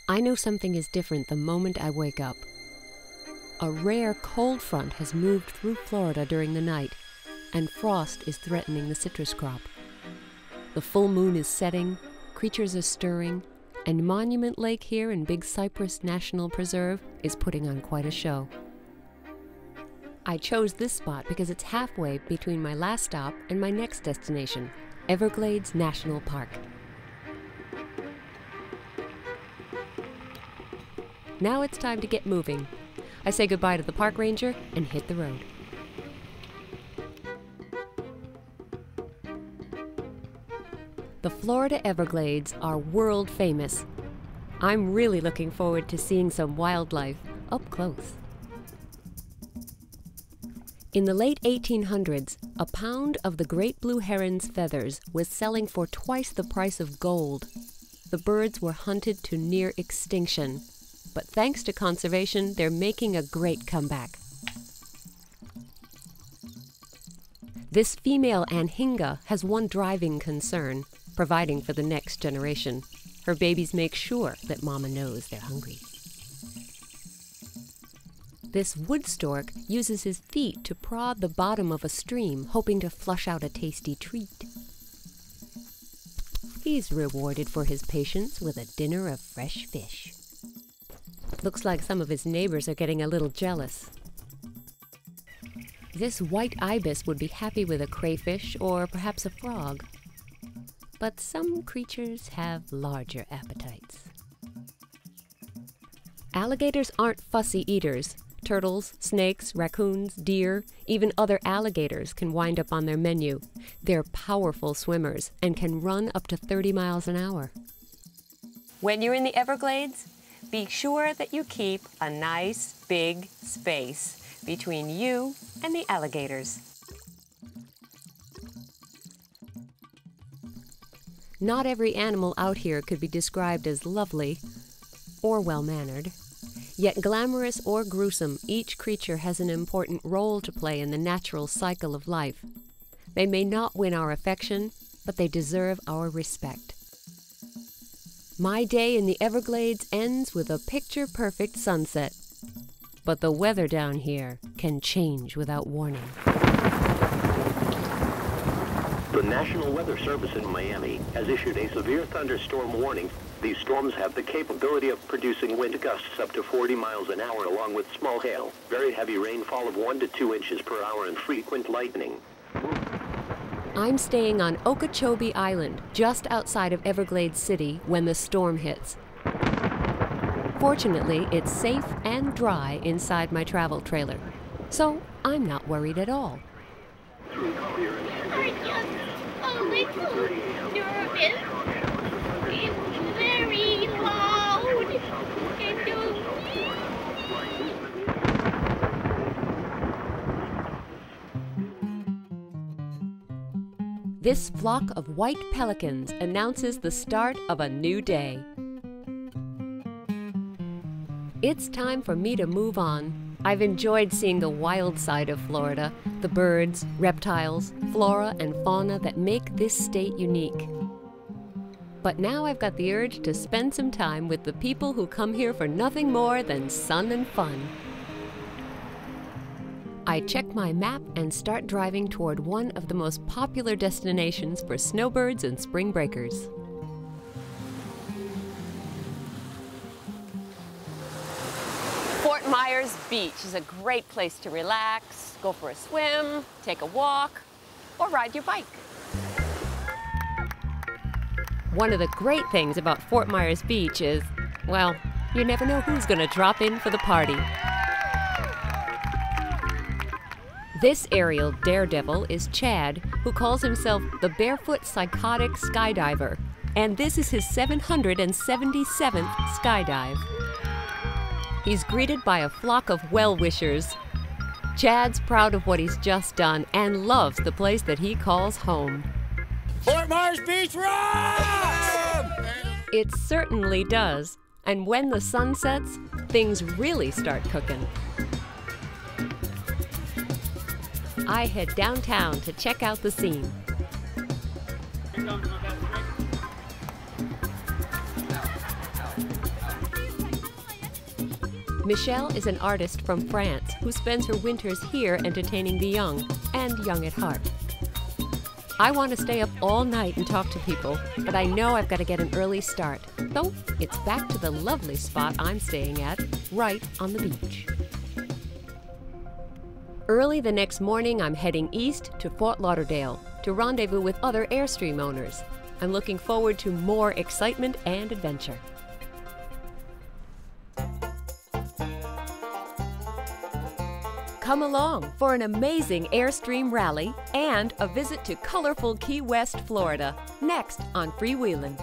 I know something is different the moment I wake up. A rare cold front has moved through Florida during the night, and frost is threatening the citrus crop. The full moon is setting, creatures are stirring, and Monument Lake here in Big Cypress National Preserve is putting on quite a show. I chose this spot because it's halfway between my last stop and my next destination, Everglades National Park. Now it's time to get moving. I say goodbye to the park ranger and hit the road. The Florida Everglades are world famous. I'm really looking forward to seeing some wildlife up close. In the late 1800s, a pound of the great blue heron's feathers was selling for twice the price of gold. The birds were hunted to near extinction, but thanks to conservation, they're making a great comeback. This female anhinga has one driving concern: providing for the next generation. Her babies make sure that Mama knows they're hungry. This wood stork uses his feet to prod the bottom of a stream, hoping to flush out a tasty treat. He's rewarded for his patience with a dinner of fresh fish. Looks like some of his neighbors are getting a little jealous. This white ibis would be happy with a crayfish or perhaps a frog. But some creatures have larger appetites. Alligators aren't fussy eaters. Turtles, snakes, raccoons, deer, even other alligators can wind up on their menu. They're powerful swimmers and can run up to 30 miles an hour. When you're in the Everglades, be sure that you keep a nice big space between you and the alligators. Not every animal out here could be described as lovely or well-mannered. Yet glamorous or gruesome, each creature has an important role to play in the natural cycle of life. They may not win our affection, but they deserve our respect. My day in the Everglades ends with a picture-perfect sunset. But the weather down here can change without warning. The National Weather Service in Miami has issued a severe thunderstorm warning. These storms have the capability of producing wind gusts up to 40 miles an hour along with small hail, very heavy rainfall of 1 to 2 inches per hour, and frequent lightning. I'm staying on Okeechobee Island, just outside of Everglades City, when the storm hits. Fortunately, it's safe and dry inside my travel trailer, so I'm not worried at all. I'm just a little nervous. It's very loud and This flock of white pelicans announces the start of a new day. It's time for me to move on. I've enjoyed seeing the wild side of Florida, the birds, reptiles, flora, and fauna that make this state unique. But now I've got the urge to spend some time with the people who come here for nothing more than sun and fun. I check my map and start driving toward one of the most popular destinations for snowbirds and spring breakers. Fort Myers Beach is a great place to relax, go for a swim, take a walk, or ride your bike. One of the great things about Fort Myers Beach is, well, you never know who's going to drop in for the party. This aerial daredevil is Chad, who calls himself the Barefoot Psychotic Skydiver, and this is his 777th skydive. He's greeted by a flock of well-wishers. Chad's proud of what he's just done and loves the place that he calls home. Fort Myers Beach rocks! It certainly does, and when the sun sets, things really start cooking. I head downtown to check out the scene. Michelle is an artist from France who spends her winters here entertaining the young and young at heart. I want to stay up all night and talk to people, but I know I've got to get an early start. So it's back to the lovely spot I'm staying at, right on the beach. Early the next morning, I'm heading east to Fort Lauderdale to rendezvous with other Airstream owners. I'm looking forward to more excitement and adventure. Come along for an amazing Airstream rally and a visit to colorful Key West, Florida, next on FreeWheelin.